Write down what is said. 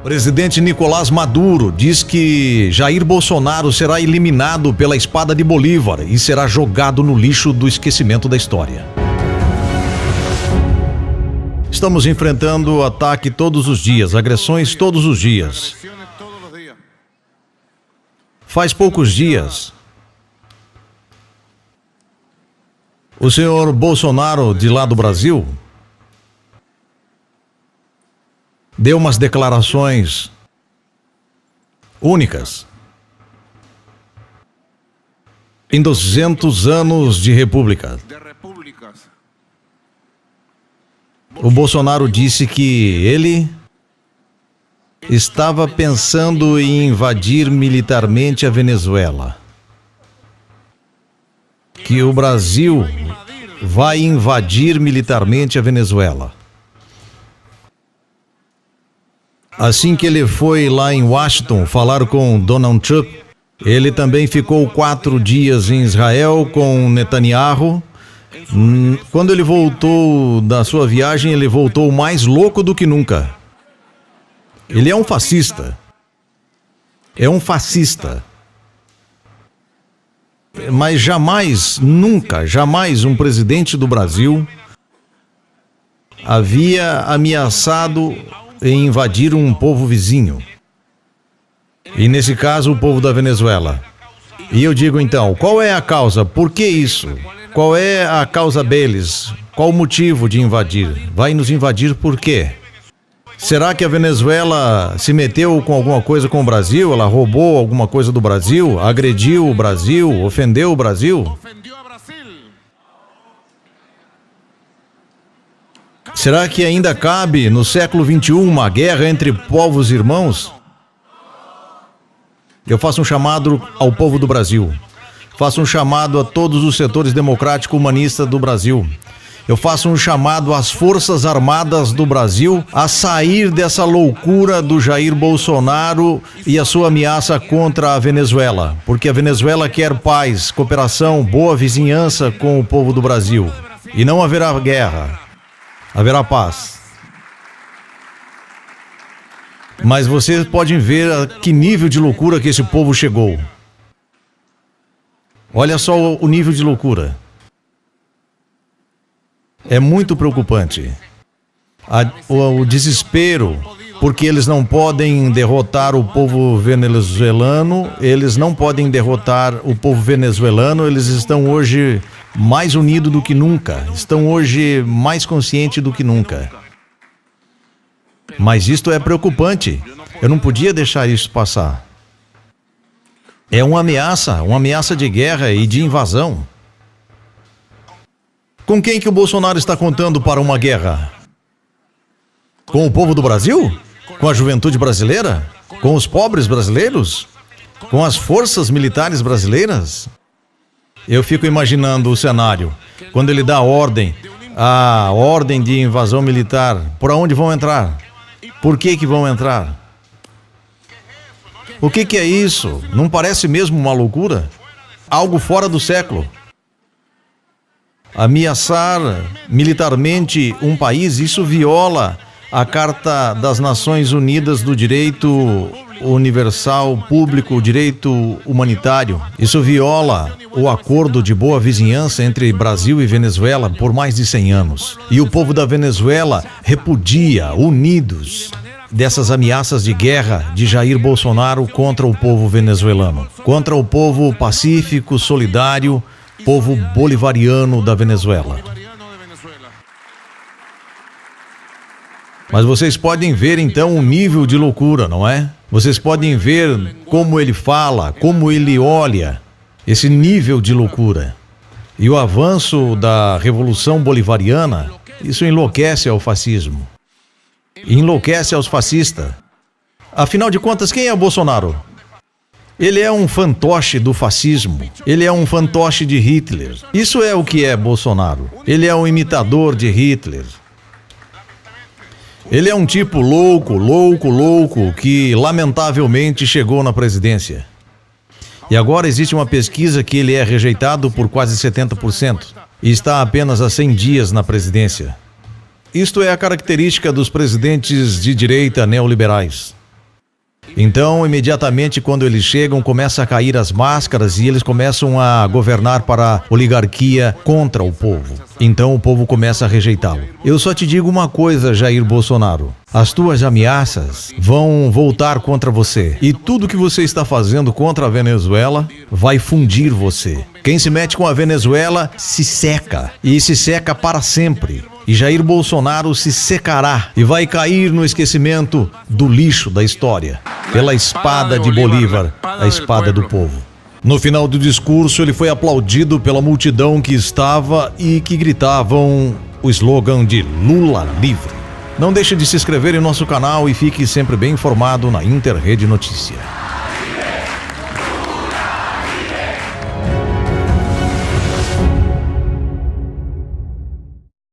Presidente Nicolás Maduro diz que Jair Bolsonaro será eliminado pela espada de Bolívar e será jogado no lixo do esquecimento da história. Estamos enfrentando ataque todos os dias, agressões todos os dias. Faz poucos dias, o senhor Bolsonaro, de lá do Brasil, deu umas declarações únicas. Em 200 anos de república, o Bolsonaro disse que ele estava pensando em invadir militarmente a Venezuela. Que o Brasil vai invadir militarmente a Venezuela. Assim que ele foi lá em Washington falar com Donald Trump, ele também ficou 4 dias em Israel com Netanyahu. Quando ele voltou da sua viagem, ele voltou mais louco do que nunca. Ele é um fascista. É um fascista. Mas jamais, nunca, jamais um presidente do Brasil havia ameaçado em invadir um povo vizinho. E nesse caso, o povo da Venezuela. E eu digo então, qual é a causa? Por que isso? Qual é a causa deles? Qual o motivo de invadir? Vai nos invadir por quê? Será que a Venezuela se meteu com alguma coisa com o Brasil? Ela roubou alguma coisa do Brasil? Agrediu o Brasil? Ofendeu o Brasil? Será que ainda cabe, no século XXI, uma guerra entre povos irmãos? Eu faço um chamado ao povo do Brasil. Faço um chamado a todos os setores democrático-humanistas do Brasil. Eu faço um chamado às Forças Armadas do Brasil a sair dessa loucura do Jair Bolsonaro e a sua ameaça contra a Venezuela. Porque a Venezuela quer paz, cooperação, boa vizinhança com o povo do Brasil. E não haverá guerra. Haverá paz. Mas vocês podem ver a que nível de loucura que esse povo chegou. Olha só o nível de loucura. É muito preocupante. O desespero, porque eles não podem derrotar o povo venezuelano, eles não podem derrotar o povo venezuelano, eles estão hoje mais unidos do que nunca, estão hoje mais conscientes do que nunca. Mas isto é preocupante. Eu não podia deixar isso passar. É uma ameaça de guerra e de invasão. Com quem que o Bolsonaro está contando para uma guerra? Com o povo do Brasil? Com a juventude brasileira? Com os pobres brasileiros? Com as forças militares brasileiras? Eu fico imaginando o cenário. Quando ele dá a ordem de invasão militar, por onde vão entrar? Por que vão entrar? O que é isso? Não parece mesmo uma loucura? Algo fora do século. Ameaçar militarmente um país, isso viola a Carta das Nações Unidas do Direito Universal Público, o direito humanitário. Isso viola o acordo de boa vizinhança entre Brasil e Venezuela por mais de 100 anos. E o povo da Venezuela repudia, unidos, dessas ameaças de guerra de Jair Bolsonaro contra o povo venezuelano, contra o povo pacífico, solidário, povo bolivariano da Venezuela. Mas vocês podem ver então o nível de loucura, não é? Vocês podem ver como ele fala, como ele olha, esse nível de loucura. E o avanço da Revolução Bolivariana, isso enlouquece ao fascismo. Enlouquece aos fascistas. Afinal de contas, quem é o Bolsonaro? Ele é um fantoche do fascismo. Ele é um fantoche de Hitler. Isso é o que é Bolsonaro. Ele é um imitador de Hitler. Ele é um tipo louco, que lamentavelmente chegou na presidência. E agora existe uma pesquisa que ele é rejeitado por quase 70% e está apenas há 100 dias na presidência. Isto é a característica dos presidentes de direita neoliberais. Então, imediatamente quando eles chegam, começa a cair as máscaras e eles começam a governar para a oligarquia contra o povo. Então o povo começa a rejeitá-lo. Eu só te digo uma coisa, Jair Bolsonaro. As tuas ameaças vão voltar contra você. E tudo que você está fazendo contra a Venezuela vai fundir você. Quem se mete com a Venezuela se seca. E se seca para sempre. E Jair Bolsonaro se secará e vai cair no esquecimento do lixo da história. Pela espada de Bolívar, a espada do povo. No final do discurso, ele foi aplaudido pela multidão que estava e que gritavam o slogan de Lula livre. Não deixe de se inscrever em nosso canal e fique sempre bem informado na Interrede Notícia.